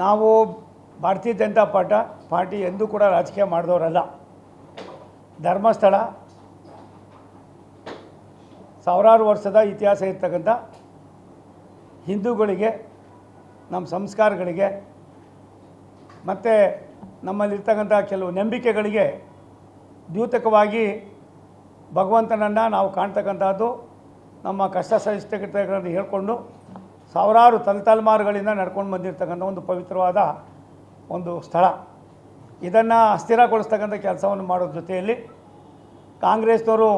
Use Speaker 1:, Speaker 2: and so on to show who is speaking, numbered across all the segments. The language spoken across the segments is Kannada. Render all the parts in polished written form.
Speaker 1: ನಾವು ಭಾರತೀಯ ಜನತಾ ಪಾರ್ಟಿ ಎಂದೂ ಕೂಡ ರಾಜಕೀಯ ಮಾಡಿದವರಲ್ಲ. ಧರ್ಮಸ್ಥಳ ಸಾವಿರಾರು ವರ್ಷದ ಇತಿಹಾಸ ಇರ್ತಕ್ಕಂಥ ಹಿಂದೂಗಳಿಗೆ, ನಮ್ಮ ಸಂಸ್ಕಾರಗಳಿಗೆ ಮತ್ತು ನಮ್ಮಲ್ಲಿರ್ತಕ್ಕಂಥ ಕೆಲವು ನಂಬಿಕೆಗಳಿಗೆ ದ್ಯೂತಕವಾಗಿ ಭಗವಂತನನ್ನು ನಾವು ಕಾಣ್ತಕ್ಕಂಥದ್ದು. ನಮ್ಮ ಕಷ್ಟ ಸಹಿಷ್ಣುತೆಗಳನ್ನು ಹೇಳ್ಕೊಂಡು ಸಾವಿರಾರು ತಲೆಮಾರುಗಳಿಂದ ನಡ್ಕೊಂಡು ಬಂದಿರತಕ್ಕಂಥ ಒಂದು ಪವಿತ್ರವಾದ ಒಂದು ಸ್ಥಳ. ಇದನ್ನು ಅಸ್ಥಿರಗೊಳಿಸ್ತಕ್ಕಂಥ ಕೆಲಸವನ್ನು ಮಾಡೋದ್ರ ಜೊತೆಯಲ್ಲಿ ಕಾಂಗ್ರೆಸ್ನವರು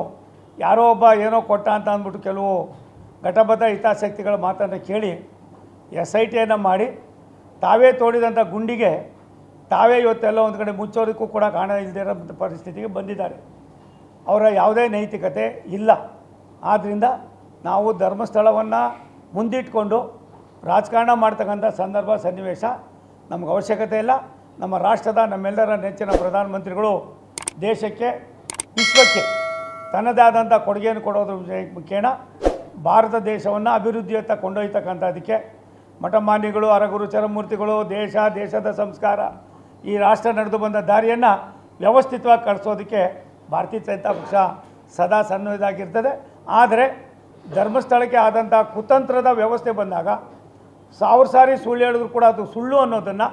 Speaker 1: ಯಾರೋ ಒಬ್ಬ ಏನೋ ಕೊಟ್ಟ ಅಂತ ಅಂದ್ಬಿಟ್ಟು ಕೆಲವು ಘಟಬದ್ಧ ಹಿತಾಸಕ್ತಿಗಳ ಮಾತನ್ನು ಕೇಳಿ SITಯನ್ನು ಮಾಡಿ ತಾವೇ ತೋಡಿದಂಥ ಗುಂಡಿಗೆ ತಾವೇ ಇವತ್ತೆಲ್ಲ ಒಂದು ಕಡೆ ಮುಚ್ಚೋದಕ್ಕೂ ಕೂಡ ಕಾರಣ ಇಲ್ಲದೇ ಇರೋಂಥ ಪರಿಸ್ಥಿತಿಗೆ ಬಂದಿದ್ದಾರೆ. ಅವರ ಯಾವುದೇ ನೈತಿಕತೆ ಇಲ್ಲ. ಆದ್ದರಿಂದ ನಾವು ಧರ್ಮಸ್ಥಳವನ್ನು ಮುಂದಿಟ್ಕೊಂಡು ರಾಜಕಾರಣ ಮಾಡ್ತಕ್ಕಂಥ ಸಂದರ್ಭ ಸನ್ನಿವೇಶ ನಮಗೆ ಅವಶ್ಯಕತೆ ಇಲ್ಲ. ನಮ್ಮ ರಾಷ್ಟ್ರದ ನಮ್ಮೆಲ್ಲರ ನೆಚ್ಚಿನ ಪ್ರಧಾನಮಂತ್ರಿಗಳು ದೇಶಕ್ಕೆ, ವಿಶ್ವಕ್ಕೆ ತನ್ನದೇ ಆದಂಥ ಕೊಡುಗೆಯನ್ನು ಕೊಡೋದ್ರ ಮುಖೇನ ಭಾರತ ದೇಶವನ್ನು ಅಭಿವೃದ್ಧಿಯತ್ತ ಕೊಂಡೊಯ್ತಕ್ಕಂಥದ್ದಕ್ಕೆ ಮಠಮಾನ್ಯಗಳು, ಅರಗುರು ಚರಮೂರ್ತಿಗಳು, ದೇಶದ ಸಂಸ್ಕಾರ, ಈ ರಾಷ್ಟ್ರ ನಡೆದು ಬಂದ ದಾರಿಯನ್ನು ವ್ಯವಸ್ಥಿತವಾಗಿ ಕಳಿಸೋದಕ್ಕೆ ಭಾರತೀಯ ಜನತಾ ಪಕ್ಷ ಸದಾ ಸನ್ನದ್ಧವಾಗಿರ್ತದೆ. ಆದರೆ ಧರ್ಮಸ್ಥಳಕ್ಕೆ ಆದಂಥ ಕುತಂತ್ರದ ವ್ಯವಸ್ಥೆ ಬಂದಾಗ 1000 ಸಾರಿ ಸುಳ್ಳು ಹೇಳಿದ್ರು ಕೂಡ ಅದು ಸುಳ್ಳು ಅನ್ನೋದನ್ನು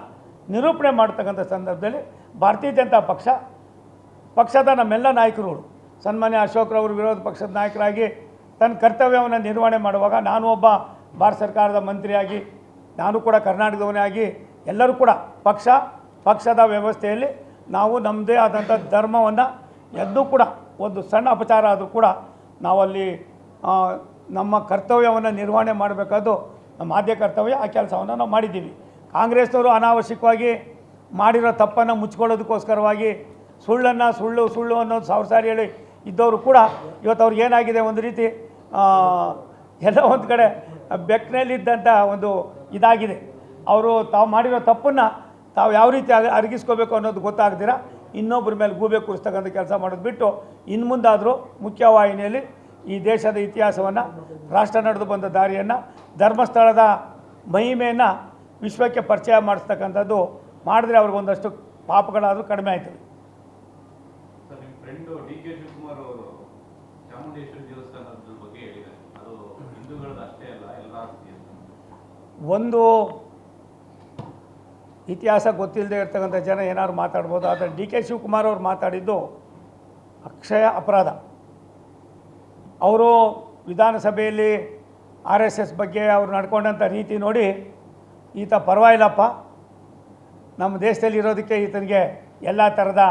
Speaker 1: ನಿರೂಪಣೆ ಮಾಡ್ತಕ್ಕಂಥ ಸಂದರ್ಭದಲ್ಲಿ ಭಾರತೀಯ ಜನತಾ ಪಕ್ಷದ ನಮ್ಮೆಲ್ಲ ನಾಯಕರುಗಳು, ಸನ್ಮಾನ್ಯ ಅಶೋಕ್ರವರು ವಿರೋಧ ಪಕ್ಷದ ನಾಯಕರಾಗಿ ತನ್ನ ಕರ್ತವ್ಯವನ್ನು ನಿರ್ವಹಣೆ ಮಾಡುವಾಗ, ನಾನು ಒಬ್ಬ ಭಾರತ ಸರ್ಕಾರದ ಮಂತ್ರಿಯಾಗಿ, ನಾನು ಕೂಡ ಕರ್ನಾಟಕದವನೇ ಆಗಿ, ಎಲ್ಲರೂ ಕೂಡ ಪಕ್ಷದ ವ್ಯವಸ್ಥೆಯಲ್ಲಿ ನಾವು ನಮ್ಮದೇ ಆದಂಥ ಧರ್ಮವನ್ನು ಎದ್ದೂ ಕೂಡ ಒಂದು ಸಣ್ಣ ಅಪಚಾರ ಆದರೂ ಕೂಡ ನಾವಲ್ಲಿ ನಮ್ಮ ಕರ್ತವ್ಯವನ್ನು ನಿರ್ವಹಣೆ ಮಾಡಬೇಕಾದ್ದು ನಮ್ಮ ಆದ್ಯ ಕರ್ತವ್ಯ. ಆ ಕೆಲಸವನ್ನು ನಾವು ಮಾಡಿದ್ದೀವಿ. ಕಾಂಗ್ರೆಸ್ನವರು ಅನಾವಶ್ಯಕವಾಗಿ ಮಾಡಿರೋ ತಪ್ಪನ್ನು ಮುಚ್ಕೊಳ್ಳೋದಕ್ಕೋಸ್ಕರವಾಗಿ ಸುಳ್ಳು ಅನ್ನೋದು 1000 ಸಾರಿ ಹೇಳಿ ಇದ್ದವರು ಕೂಡ ಇವತ್ತು ಅವ್ರಿಗೆ ಏನಾಗಿದೆ, ಒಂದು ರೀತಿ ಎಲ್ಲ ಒಂದು ಕಡೆ ಬೆಕ್ಕಿನಲ್ಲಿದ್ದಂಥ ಒಂದು ಇದಾಗಿದೆ. ಅವರು ತಾವು ಮಾಡಿರೋ ತಪ್ಪನ್ನು ತಾವು ಯಾವ ರೀತಿ ಅರಗಿಸ್ಕೋಬೇಕು ಅನ್ನೋದು ಗೊತ್ತಾಗ್ದಿರ ಇನ್ನೊಬ್ಬರ ಮೇಲೆ ಗೂಬೆ ಕೂರಿಸ್ತಕ್ಕಂಥ ಕೆಲಸ ಮಾಡೋದು ಬಿಟ್ಟು ಇನ್ನು ಮುಂದಾದರೂ ಮುಖ್ಯವಾಹಿನಿಯಲ್ಲಿ ಈ ದೇಶದ ಇತಿಹಾಸವನ್ನು, ರಾಷ್ಟ್ರ ನಡೆದು ಬಂದ ದಾರಿಯನ್ನು, ಧರ್ಮಸ್ಥಳದ ಮಹಿಮೆಯನ್ನು ವಿಶ್ವಕ್ಕೆ ಪರಿಚಯ ಮಾಡಿಸ್ತಕ್ಕಂಥದ್ದು ಮಾಡಿದ್ರೆ ಅವ್ರಿಗೊಂದಷ್ಟು ಪಾಪಗಳಾದರೂ ಕಡಿಮೆ ಆಯ್ತದೆ. ಒಂದು ಇತಿಹಾಸ ಗೊತ್ತಿಲ್ಲದೆ ಇರ್ತಕ್ಕಂಥ ಜನ ಏನಾದ್ರು ಮಾತಾಡ್ಬೋದು. ಆದರೆ DK ಶಿವಕುಮಾರ್ ಅವರು ಮಾತಾಡಿದ್ದು ಅಕ್ಷಯ ಅಪರಾಧ. ಅವರು ವಿಧಾನಸಭೆಯಲ್ಲಿ RSS ಬಗ್ಗೆ ಅವರು ನಡ್ಕೊಂಡಂಥ ರೀತಿ ನೋಡಿ ಈತ ಪರವಾಗಿಲ್ಲಪ್ಪ, ನಮ್ಮ ದೇಶದಲ್ಲಿ ಇರೋದಕ್ಕೆ ಈತನಿಗೆ ಎಲ್ಲ ಥರದ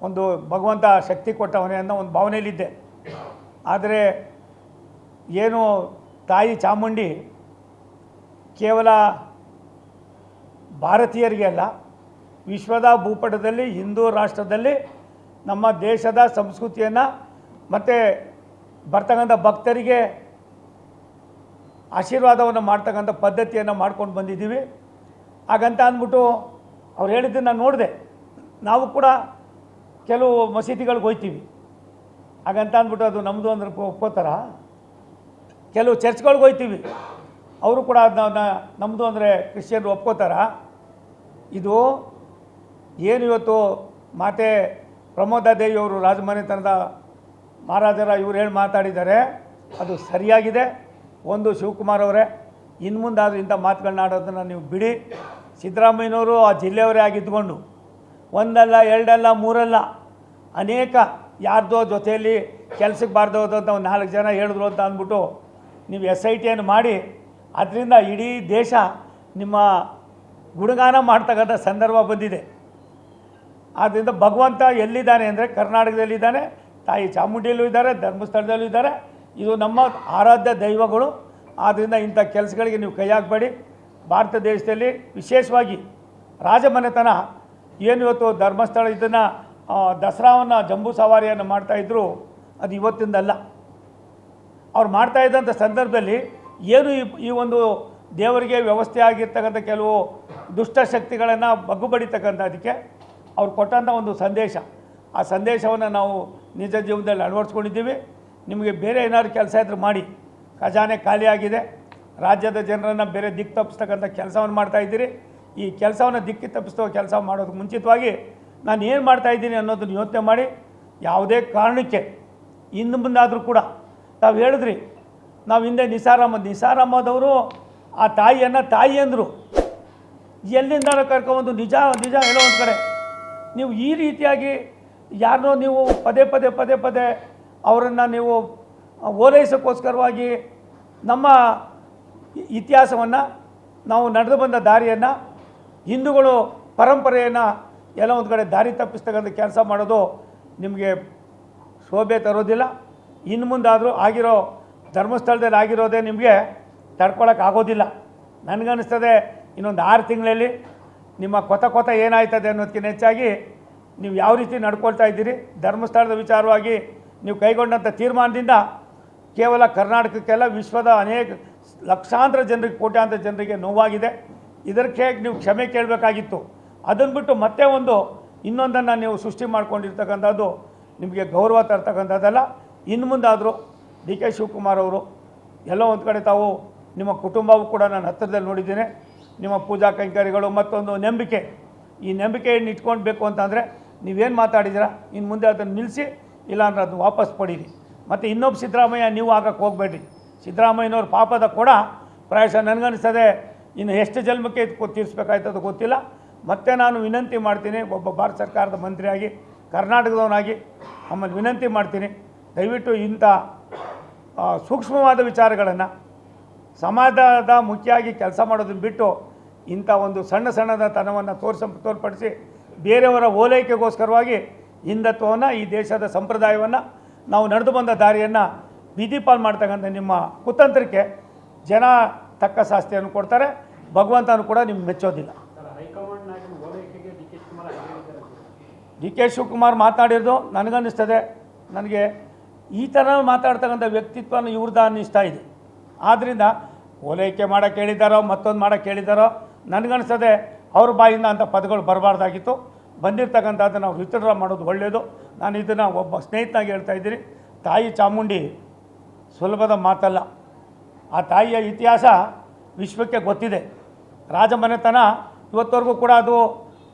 Speaker 1: ಒಂದು ಭಗವಂತ ಶಕ್ತಿ ಕೊಟ್ಟವನೇ ಅನ್ನೋ ಒಂದು ಭಾವನೆಯಲ್ಲಿದ್ದೆ. ಆದರೆ ಏನು ತಾಯಿ ಚಾಮುಂಡಿ ಕೇವಲ ಭಾರತೀಯರಿಗೆ ಅಲ್ಲ, ವಿಶ್ವದ ಭೂಪಟದಲ್ಲಿ ಹಿಂದೂ ರಾಷ್ಟ್ರದಲ್ಲಿ ನಮ್ಮ ದೇಶದ ಸಂಸ್ಕೃತಿಯನ್ನು ಮತ್ತು ಬರ್ತಕ್ಕಂಥ ಭಕ್ತರಿಗೆ ಆಶೀರ್ವಾದವನ್ನು ಮಾಡ್ತಕ್ಕಂಥ ಪದ್ಧತಿಯನ್ನು ಮಾಡ್ಕೊಂಡು ಬಂದಿದ್ದೀವಿ. ಹಾಗಂತ ಅಂದ್ಬಿಟ್ಟು ಅವ್ರು ಹೇಳಿದ್ದನ್ನು ನಾನು ನೋಡಿದೆ. ನಾವು ಕೂಡ ಕೆಲವು ಮಸೀದಿಗಳಿಗೆ ಹೋಗ್ತೀವಿ. ಹಾಗಂತ ಅಂದ್ಬಿಟ್ಟು ಅದು ನಮ್ಮದು ಅಂದ್ರೆ ಒಪ್ಕೋತಾರ? ಕೆಲವು ಚರ್ಚ್ಗಳಿಗೆ ಹೋಗ್ತೀವಿ, ಅವರು ಕೂಡ ಅದನ್ನ ನಮ್ಮದು ಅಂದರೆ ಕ್ರಿಶ್ಚಿಯನ್ರು ಒಪ್ಕೋತಾರ? ಇದು ಏನು ಇವತ್ತು ಮಾತೆ ಪ್ರಮೋದಾದೇವಿಯವರು ರಾಜಮನೆತನದ ಮಹಾರಾಜರ ಇವ್ರು ಹೇಳಿ ಮಾತಾಡಿದ್ದಾರೆ, ಅದು ಸರಿಯಾಗಿದೆ. ಒಂದು ಶಿವಕುಮಾರ್ ಅವರೇ, ಇನ್ನು ಮುಂದಾದರೂ ಇಂಥ ಮಾತುಗಳನ್ನ ಆಡೋದನ್ನು ನೀವು ಬಿಡಿ. ಸಿದ್ದರಾಮಯ್ಯನವರು ಆ ಜಿಲ್ಲೆಯವರೇ ಆಗಿದ್ದುಕೊಂಡು ಒಂದಲ್ಲ, ಎರಡಲ್ಲ, ಮೂರಲ್ಲ, ಅನೇಕ ಯಾರ್ದೋ ಜೊತೆಯಲ್ಲಿ ಕೆಲಸಕ್ಕೆ ಬಾರ್ದು ಹೋದಂಥ ಒಂದು 4 ಜನ ಹೇಳಿದ್ರು ಅಂತ ಅಂದ್ಬಿಟ್ಟು ನೀವು SITಯನ್ನು ಮಾಡಿ ಅದರಿಂದ ಇಡೀ ದೇಶ ನಿಮ್ಮ ಗುಣಗಾನ ಮಾಡ್ತಕ್ಕಂಥ ಸಂದರ್ಭ ಬಂದಿದೆ. ಆದ್ದರಿಂದ ಭಗವಂತ ಎಲ್ಲಿದ್ದಾನೆ ಅಂದರೆ ಕರ್ನಾಟಕದಲ್ಲಿದ್ದಾನೆ, ತಾಯಿ ಚಾಮುಂಡಿಯಲ್ಲೂ ಇದ್ದಾರೆ, ಧರ್ಮಸ್ಥಳದಲ್ಲೂ ಇದ್ದಾರೆ. ಇದು ನಮ್ಮ ಆರಾಧ್ಯ ದೈವಗಳು. ಆದ್ದರಿಂದ ಇಂಥ ಕೆಲಸಗಳಿಗೆ ನೀವು ಕೈ ಹಾಕಬೇಡಿ. ಭಾರತ ದೇಶದಲ್ಲಿ ವಿಶೇಷವಾಗಿ ರಾಜಮನೆತನ ಏನು ಇವತ್ತು ಧರ್ಮಸ್ಥಳ ಇದನ್ನು ದಸರಾವನ್ನು, ಜಂಬೂ ಸವಾರಿಯನ್ನು ಮಾಡ್ತಾಯಿದ್ರು, ಅದು ಇವತ್ತಿಂದಲ್ಲ. ಅವ್ರು ಮಾಡ್ತಾಯಿದ್ದಂಥ ಸಂದರ್ಭದಲ್ಲಿ ಏನು ಈ ಒಂದು ದೇವರಿಗೆ ವ್ಯವಸ್ಥೆ ಆಗಿರ್ತಕ್ಕಂಥ ಕೆಲವು ದುಷ್ಟಶಕ್ತಿಗಳನ್ನು ಬಗ್ಗುಬಡಿತಕ್ಕಂಥದ್ದಕ್ಕೆ ಅವ್ರು ಕೊಟ್ಟಂಥ ಒಂದು ಸಂದೇಶ, ಆ ಸಂದೇಶವನ್ನು ನಾವು ನಿಜ ಜೀವನದಲ್ಲಿ ಅಳವಡಿಸ್ಕೊಂಡಿದ್ದೀವಿ. ನಿಮಗೆ ಬೇರೆ ಏನಾದ್ರು ಕೆಲಸ ಇದ್ದರೆ ಮಾಡಿ, ಖಜಾನೆ ಖಾಲಿಯಾಗಿದೆ. ರಾಜ್ಯದ ಜನರನ್ನು ಬೇರೆ ದಿಕ್ಕು ತಪ್ಪಿಸ್ತಕ್ಕಂಥ ಕೆಲಸವನ್ನು ಮಾಡ್ತಾಯಿದ್ದೀರಿ. ಈ ಕೆಲಸವನ್ನು ದಿಕ್ಕಿ ತಪ್ಪಿಸ್ತೋ ಕೆಲಸ ಮಾಡೋದಕ್ಕೆ ಮುಂಚಿತವಾಗಿ ನಾನು ಏನು ಮಾಡ್ತಾಯಿದ್ದೀನಿ ಅನ್ನೋದನ್ನು ಯೋಚನೆ ಮಾಡಿ ಯಾವುದೇ ಕಾರಣಕ್ಕೆ ಇನ್ನು ಮುಂದಾದರೂ ಕೂಡ ತಾವು ಹೇಳಿದ್ರಿ, ನಾವು ಹಿಂದೆ ನಿಸಾರ್ ಅಹಮದ್ ಆ ತಾಯಿಯನ್ನು ತಾಯಿ ಅಂದರು. ಎಲ್ಲಿಂದ ಕರ್ಕೊಬಂದು ನಿಜ ಹೇಳೋ ಒಂದು ಕಡೆ ನೀವು ಈ ರೀತಿಯಾಗಿ ಯಾರನ್ನೋ ನೀವು ಪದೇ ಪದೇ ಅವರನ್ನು ನೀವು ಓಲೈಸೋಕ್ಕೋಸ್ಕರವಾಗಿ ನಮ್ಮ ಇತಿಹಾಸವನ್ನು, ನಾವು ನಡೆದು ಬಂದ ದಾರಿಯನ್ನು, ಹಿಂದೂಗಳು ಪರಂಪರೆಯನ್ನು ಎಲ್ಲ ಒಂದು ಕಡೆ ದಾರಿ ತಪ್ಪಿಸ್ತಕ್ಕಂಥ ಕೆಲಸ ಮಾಡೋದು ನಿಮಗೆ ಶೋಭೆ ತರೋದಿಲ್ಲ. ಇನ್ನು ಮುಂದಾದರೂ ಆಗಿರೋ ಧರ್ಮಸ್ಥಳದಲ್ಲಿ ಆಗಿರೋದೇ ನಿಮಗೆ ತಡ್ಕೊಳಕ್ಕಾಗೋದಿಲ್ಲ. ನನಗನ್ನಿಸ್ತದೆ ಇನ್ನೊಂದು 6 ತಿಂಗಳಲ್ಲಿ ನಿಮ್ಮ ಕೊತ ಏನಾಯ್ತದೆ ಅನ್ನೋದಕ್ಕಿಂತ ಹೆಚ್ಚಾಗಿ ನೀವು ಯಾವ ರೀತಿ ನಡ್ಕೊಳ್ತಾ ಇದ್ದೀರಿ, ಧರ್ಮಸ್ಥಳದ ವಿಚಾರವಾಗಿ ನೀವು ಕೈಗೊಂಡಂಥ ತೀರ್ಮಾನದಿಂದ ಕೇವಲ ಕರ್ನಾಟಕಕ್ಕೆಲ್ಲ ವಿಶ್ವದ ಅನೇಕ ಲಕ್ಷಾಂತರ ಜನರಿಗೆ, ಕೋಟ್ಯಾಂತರ ಜನರಿಗೆ ನೋವಾಗಿದೆ. ಇದಕ್ಕೆ ನೀವು ಕ್ಷಮೆ ಕೇಳಬೇಕಾಗಿತ್ತು. ಅದನ್ನು ಬಿಟ್ಟು ಮತ್ತೆ ಇನ್ನೊಂದನ್ನು ನೀವು ಸೃಷ್ಟಿ ಮಾಡ್ಕೊಂಡಿರ್ತಕ್ಕಂಥದ್ದು ನಿಮಗೆ ಗೌರವ ತರ್ತಕ್ಕಂಥದ್ದಲ್ಲ. ಇನ್ನು ಮುಂದಾದರೂ ಡಿ ಕೆ ಶಿವಕುಮಾರ್ ಅವರು ಎಲ್ಲೋ ಒಂದು ಕಡೆ ತಾವು ನಿಮ್ಮ ಕುಟುಂಬವೂ ಕೂಡ ನಾನು ಹತ್ತಿರದಲ್ಲಿ ನೋಡಿದ್ದೇನೆ. ನಿಮ್ಮ ಪೂಜಾ ಕೈಂಕರ್ಯಗಳು ಮತ್ತೊಂದು ನಂಬಿಕೆ, ಈ ನಂಬಿಕೆಯನ್ನು ಇಟ್ಕೊಳ್ಬೇಕು ಅಂತಂದರೆ ನೀವೇನು ಮಾತಾಡಿದ್ದೀರಾ ಇನ್ನು ಮುಂದೆ ಅದನ್ನು ನಿಲ್ಲಿಸಿ, ಇಲ್ಲಾಂದ್ರೆ ಅದನ್ನು ವಾಪಸ್ ಪಡೀರಿ. ಮತ್ತು ಇನ್ನೊಬ್ಬ ಸಿದ್ದರಾಮಯ್ಯ ನೀವು ಆಗಕ್ಕೆ ಹೋಗಬೇಡ್ರಿ. ಸಿದ್ದರಾಮಯ್ಯನವ್ರ ಪಾಪದ ಕೂಡ ಪ್ರಾಯಶಃ ನನಗನ್ನಿಸ್ತದೆ ಇನ್ನು ಎಷ್ಟು ಜನ್ಮಕ್ಕೆ ತೀರಿಸ್ಬೇಕಾಯ್ತದೋ ಗೊತ್ತಿಲ್ಲ. ಮತ್ತು ನಾನು ವಿನಂತಿ ಮಾಡ್ತೀನಿ, ಒಬ್ಬ ಭಾರತ ಸರ್ಕಾರದ ಮಂತ್ರಿಯಾಗಿ, ಕರ್ನಾಟಕದವನಾಗಿ ನಮ್ಮಲ್ಲಿ ವಿನಂತಿ ಮಾಡ್ತೀನಿ, ದಯವಿಟ್ಟು ಇಂಥ ಸೂಕ್ಷ್ಮವಾದ ವಿಚಾರಗಳನ್ನು ಸಮಾಜದ ಮುಖ್ಯವಾಗಿ ಕೆಲಸ ಮಾಡೋದನ್ನು ಬಿಟ್ಟು ಇಂಥ ಒಂದು ಸಣ್ಣದತನವನ್ನು ತೋರ್ಪಡಿಸಿ ಬೇರೆಯವರ ಓಲೈಕೆಗೋಸ್ಕರವಾಗಿ ಹಿಂದುತ್ವವನ್ನು, ಈ ದೇಶದ ಸಂಪ್ರದಾಯವನ್ನು, ನಾವು ನಡೆದು ಬಂದ ದಾರಿಯನ್ನು ಬೀದಿಪಾಲು ಮಾಡ್ತಕ್ಕಂಥ ನಿಮ್ಮ ಕುತಂತ್ರಕ್ಕೆ ಜನ ತಕ್ಕ ಶಾಸ್ತಿಯನ್ನು ಕೊಡ್ತಾರೆ. ಭಗವಂತನೂ ಕೂಡ ನಿಮ್ಗೆ ಮೆಚ್ಚೋದಿಲ್ಲ. ಡಿ ಕೆ ಶಿವಕುಮಾರ್ ಮಾತಾಡಿರೋದು ನನಗನ್ನಿಸ್ತದೆ, ನನಗೆ ಈ ಥರ ಮಾತಾಡ್ತಕ್ಕಂಥ ವ್ಯಕ್ತಿತ್ವನ ಇವ್ರದ್ದು ಅನ್ನಿಸ್ತಾ ಇದೆ. ಆದ್ದರಿಂದ ಓಲೈಕೆ ಮಾಡೋಕ್ಕೆ ಹೇಳಿದ್ದಾರೋ ಮತ್ತೊಂದು ಮಾಡೋಕ್ಕೆ ಹೇಳಿದ್ದಾರೋ ನನಗನ್ನಿಸ್ತದೆ ಅವ್ರ ಬಾಯಿಂದ ಅಂಥ ಪದಗಳು ಬರಬಾರ್ದಾಗಿತ್ತು. ಬಂದಿರ್ತಕ್ಕಂಥದ್ದು ನಾವು ವಿತ್ಡ್ರಾ ಮಾಡೋದು ಒಳ್ಳೆಯದು. ನಾನು ಇದನ್ನು ಒಬ್ಬ ಸ್ನೇಹಿತನಾಗಿ ಹೇಳ್ತಾ ಇದ್ದೀನಿ. ತಾಯಿ ಚಾಮುಂಡಿ ಸುಲಭದ ಮಾತಲ್ಲ. ಆ ತಾಯಿಯ ಇತಿಹಾಸ ವಿಶ್ವಕ್ಕೆ ಗೊತ್ತಿದೆ. ರಾಜಮನೆತನ ಇವತ್ತವರೆಗೂ ಕೂಡ ಅದು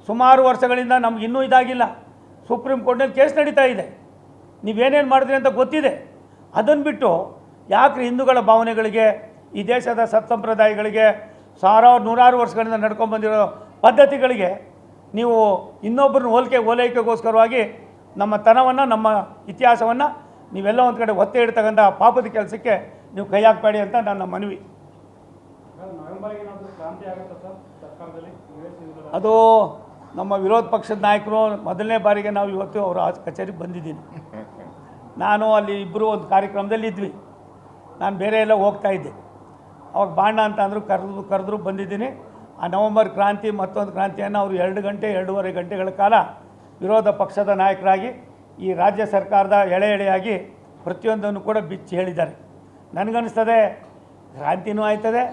Speaker 1: ಸುಮಾರು ವರ್ಷಗಳಿಂದ ನಮ್ಗೆ ಇನ್ನೂ ಇದಾಗಿಲ್ಲ. ಸುಪ್ರೀಂ ಕೋರ್ಟ್ನಲ್ಲಿ ಕೇಸ್ ನಡೀತಾ ಇದೆ. ನೀವೇನೇನು ಮಾಡಿದ್ರಿ ಅಂತ ಗೊತ್ತಿದೆ. ಅದನ್ನು ಬಿಟ್ಟು ಯಾಕ್ರಿ ಹಿಂದೂಗಳ ಭಾವನೆಗಳಿಗೆ, ಈ ದೇಶದ ಸತ್ಸಂಪ್ರದಾಯಗಳಿಗೆ, ನೂರಾರು ವರ್ಷಗಳಿಂದ ನಡ್ಕೊಂಡ್ಬಂದಿರೋ ಪದ್ಧತಿಗಳಿಗೆ ನೀವು ಇನ್ನೊಬ್ಬರನ್ನ ಓಲೈಕೆಗೋಸ್ಕರವಾಗಿ ನಮ್ಮ ತನವನ್ನು, ನಮ್ಮ ಇತಿಹಾಸವನ್ನು ನೀವೆಲ್ಲ ಒಂದು ಕಡೆ ಒತ್ತೆ ಇಡ್ತಕ್ಕಂಥ ಪಾಪದ ಕೆಲಸಕ್ಕೆ ನೀವು ಕೈ ಹಾಕಬೇಡಿ ಅಂತ ನನ್ನ ಮನವಿ. ಅದು ನಮ್ಮ ವಿರೋಧ ಪಕ್ಷದ ನಾಯಕರು ಮೊದಲನೇ ಬಾರಿಗೆ ನಾವು ಇವತ್ತು ಅವರ ಕಚೇರಿಗೆ ಬಂದಿದ್ದೀನಿ. ನಾನು ಅಲ್ಲಿ ಇಬ್ಬರು ಒಂದು ಕಾರ್ಯಕ್ರಮದಲ್ಲಿ ಇದ್ವಿ. ನಾನು ಬೇರೆ ಎಲ್ಲ ಹೋಗ್ತಾಯಿದ್ದೆ. ಅವಾಗ ಬಾಂಡ ಅಂತ ಅಂದರು, ಕರೆದ್ರು ಬಂದಿದ್ದೀನಿ. ಆ ನವಂಬರ್ ಕ್ರಾಂತಿ ಮತ್ತೊಂದು ಕ್ರಾಂತಿಯನ್ನು ಅವರು 2.5 ಗಂಟೆಗಳ ಕಾಲ ವಿರೋಧ ಪಕ್ಷದ ನಾಯಕರಾಗಿ ಈ ರಾಜ್ಯ ಸರ್ಕಾರದ ಎಳೆಯಾಗಿ ಪ್ರತಿಯೊಂದನ್ನು ಕೂಡ ಬಿಚ್ಚಿ ಹೇಳಿದ್ದಾರೆ. ನನಗನ್ನಿಸ್ತದೆ ಕ್ರಾಂತಿನೂ ಆಯ್ತದೆ,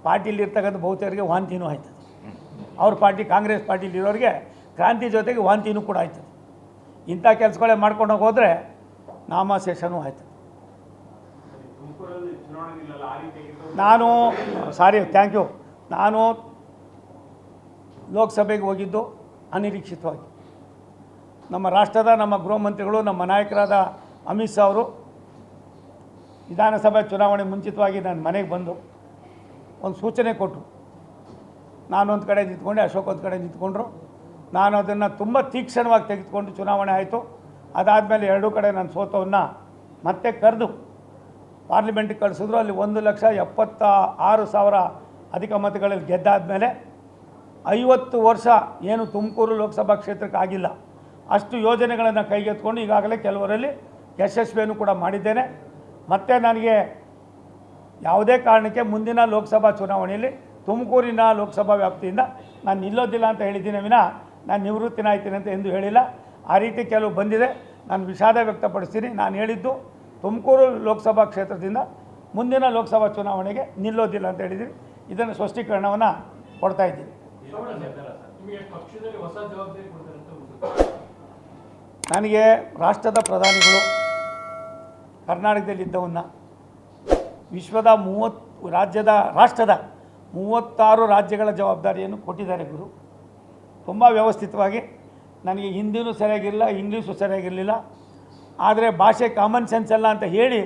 Speaker 1: ಪಾರ್ಟಿಲಿರ್ತಕ್ಕಂಥ ಬಹುತೇಕರಿಗೆ ವಾಂತಿನೂ ಆಯ್ತದೆ. ಅವ್ರ ಪಾರ್ಟಿ ಕಾಂಗ್ರೆಸ್ ಪಾರ್ಟಿಲಿರೋರಿಗೆ ಕ್ರಾಂತಿ ಜೊತೆಗೆ ವಾಂತಿನೂ ಕೂಡ ಆಯ್ತದೆ. ಇಂಥ ಕೆಲಸಗಳೇ ಮಾಡ್ಕೊಂಡು ಹೋದರೆ ನಾಮಶೇಷನೂ ಆಯ್ತದೆ. Thank you. ನಾನು ಲೋಕಸಭೆಗೆ ಹೋಗಿದ್ದು ಅನಿರೀಕ್ಷಿತವಾಗಿ. ನಮ್ಮ ರಾಷ್ಟ್ರದ ನಮ್ಮ ಗೃಹ ಮಂತ್ರಿಗಳು, ನಮ್ಮ ನಾಯಕರಾದ ಅಮಿತ್ ಶಾ ಅವರು ವಿಧಾನಸಭೆ ಚುನಾವಣೆ ಮುಂಚಿತವಾಗಿ ನನ್ನ ಮನೆಗೆ ಬಂದು ಒಂದು ಸೂಚನೆ ಕೊಟ್ಟರು. ನಾನೊಂದು ಕಡೆ ನಿಂತ್ಕೊಂಡೆ, ಅಶೋಕ್ ಒಂದು ಕಡೆ ನಿಂತ್ಕೊಂಡ್ರು. ನಾನು ಅದನ್ನು ತುಂಬ ತೀಕ್ಷ್ಣವಾಗಿ ತೆಗೆದುಕೊಂಡು ಚುನಾವಣೆ ಆಯಿತು. ಅದಾದಮೇಲೆ 2 ಕಡೆ ನಾನು ಸೋತವನ್ನು ಮತ್ತೆ ಕರೆದು ಪಾರ್ಲಿಮೆಂಟಿಗೆ ಕಳಿಸಿದ್ರು. ಅಲ್ಲಿ 1,76,000 ಅಧಿಕ ಮತಗಳಲ್ಲಿ ಗೆದ್ದಾದಮೇಲೆ 50 ವರ್ಷ ಏನು ತುಮಕೂರು ಲೋಕಸಭಾ ಕ್ಷೇತ್ರಕ್ಕೆ ಆಗಿಲ್ಲ ಅಷ್ಟು ಯೋಜನೆಗಳನ್ನು ಕೈಗೆತ್ತಿಕೊಂಡು ಈಗಾಗಲೇ ಕೆಲವರಲ್ಲಿ ಯಶಸ್ವಿಯನ್ನು ಕೂಡ ಮಾಡಿದ್ದೇನೆ. ಮತ್ತು ನನಗೆ ಯಾವುದೇ ಕಾರಣಕ್ಕೆ ಮುಂದಿನ ಲೋಕಸಭಾ ಚುನಾವಣೆಯಲ್ಲಿ ತುಮಕೂರಿನ ಲೋಕಸಭಾ ವ್ಯಾಪ್ತಿಯಿಂದ ನಾನು ನಿಲ್ಲೋದಿಲ್ಲ ಅಂತ ಹೇಳಿದ್ದೀನಿ ವಿನಃ ನಾನು ನಿವೃತ್ತಿನಾಯ್ತೀನಿ ಅಂತ ಎಂದು ಹೇಳಿಲ್ಲ. ಆ ರೀತಿ ಕೆಲವು ಬಂದಿದೆ, ನಾನು ವಿಷಾದ ವ್ಯಕ್ತಪಡಿಸ್ತೀನಿ. ನಾನು ಹೇಳಿದ್ದು ತುಮಕೂರು ಲೋಕಸಭಾ ಕ್ಷೇತ್ರದಿಂದ ಮುಂದಿನ ಲೋಕಸಭಾ ಚುನಾವಣೆಗೆ ನಿಲ್ಲೋದಿಲ್ಲ ಅಂತ ಹೇಳಿದ್ದೀನಿ. ಇದನ್ನು ಸ್ಪಷ್ಟೀಕರಣವನ್ನು ಕೊಡ್ತಾ ಇದ್ದೀನಿ. ನನಗೆ ರಾಷ್ಟ್ರದ ಪ್ರಧಾನಿಗಳು ಕರ್ನಾಟಕದಲ್ಲಿದ್ದವನ್ನು ವಿಶ್ವದ ರಾಷ್ಟ್ರದ 36 ರಾಜ್ಯಗಳ ಜವಾಬ್ದಾರಿಯನ್ನು ಕೊಟ್ಟಿದ್ದಾರೆ ಗುರು. ತುಂಬ ವ್ಯವಸ್ಥಿತವಾಗಿ. ನನಗೆ ಹಿಂದಿನೂ ಸರಿಯಾಗಿರಲಿಲ್ಲ, ಇಂಗ್ಲೀಷು ಸರಿಯಾಗಿರಲಿಲ್ಲ. ಆದರೆ ಭಾಷೆ ಕಾಮನ್ ಸೆನ್ಸ್ ಅಲ್ಲ ಅಂತ ಹೇಳಿ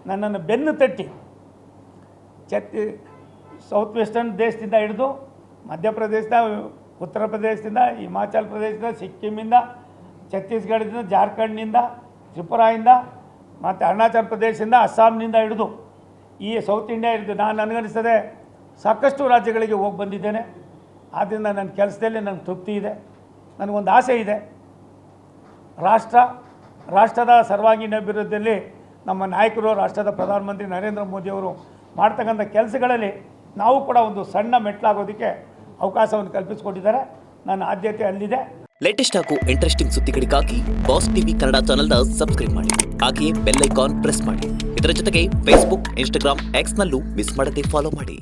Speaker 1: ನನ್ನನ್ನು ಬೆನ್ನು ತಟ್ಟಿ ಸೌತ್ ವೆಸ್ಟರ್ನ್ ದೇಶದಿಂದ ಹಿಡಿದು ಮಧ್ಯಪ್ರದೇಶದ, ಉತ್ತರ ಪ್ರದೇಶದಿಂದ, ಹಿಮಾಚಲ ಪ್ರದೇಶದಿಂದ, ಸಿಕ್ಕಿಮಿಂದ, ಛತ್ತೀಸ್ಗಢದಿಂದ, ಜಾರ್ಖಂಡ್ನಿಂದ, ತ್ರಿಪುರಾಯಿಂದ ಮತ್ತು ಅರುಣಾಚಲ ಪ್ರದೇಶದಿಂದ, ಅಸ್ಸಾಂನಿಂದ ಹಿಡಿದು ಈ ಸೌತ್ ಇಂಡಿಯಾ ಹಿಡಿದು ನಾನು ನನಗನ್ನಿಸ್ತದೆ ಸಾಕಷ್ಟು ರಾಜ್ಯಗಳಿಗೆ ಹೋಗಿ ಬಂದಿದ್ದೇನೆ. ಆದ್ದರಿಂದ ನನ್ನ ಕೆಲಸದಲ್ಲಿ ನನಗೆ ತೃಪ್ತಿ ಇದೆ. ನನಗೊಂದು ಆಸೆ ಇದೆ, ರಾಷ್ಟ್ರದ ಸರ್ವಾಂಗೀಣ ಅಭಿವೃದ್ಧಿಯಲ್ಲಿ ನಮ್ಮ ನಾಯಕರು, ರಾಷ್ಟ್ರದ ಪ್ರಧಾನಮಂತ್ರಿ ನರೇಂದ್ರ ಮೋದಿಯವರು ಮಾಡ್ತಕ್ಕಂಥ ಕೆಲಸಗಳಲ್ಲಿ ನಾವು ಕೂಡ ಒಂದು ಸಣ್ಣ ಮೆಟ್ಲಾಗೋದಕ್ಕೆ ಅವಕಾಶವನ್ನು ಕಲ್ಪಿಸಿಕೊಟ್ಟಿದ್ದಾರೆ. ನನ್ನ ಆದ್ಯತೆ ಅಲ್ಲಿದೆ.
Speaker 2: ಲೇಟೆಸ್ಟ್ ಹಾಗೂ ಇಂಟ್ರೆಸ್ಟಿಂಗ್ ಸುದ್ದಿಗಳಿಗಾಗಿ ಬಾಸ್ ಟಿವಿ ಕನ್ನಡ ಚಾನೆಲ್ನ ಸಬ್ಸ್ಕ್ರೈಬ್ ಮಾಡಿ. ಹಾಗೆಯೇ ಬೆಲ್ ಐಕಾನ್ ಪ್ರೆಸ್ ಮಾಡಿ. ಇದರ ಜೊತೆಗೆ ಫೇಸ್ಬುಕ್, ಇನ್ಸ್ಟಾಗ್ರಾಮ್, ಎಕ್ಸ್ನಲ್ಲೂ ಮಿಸ್ ಮಾಡದೆ ಫಾಲೋ ಮಾಡಿ.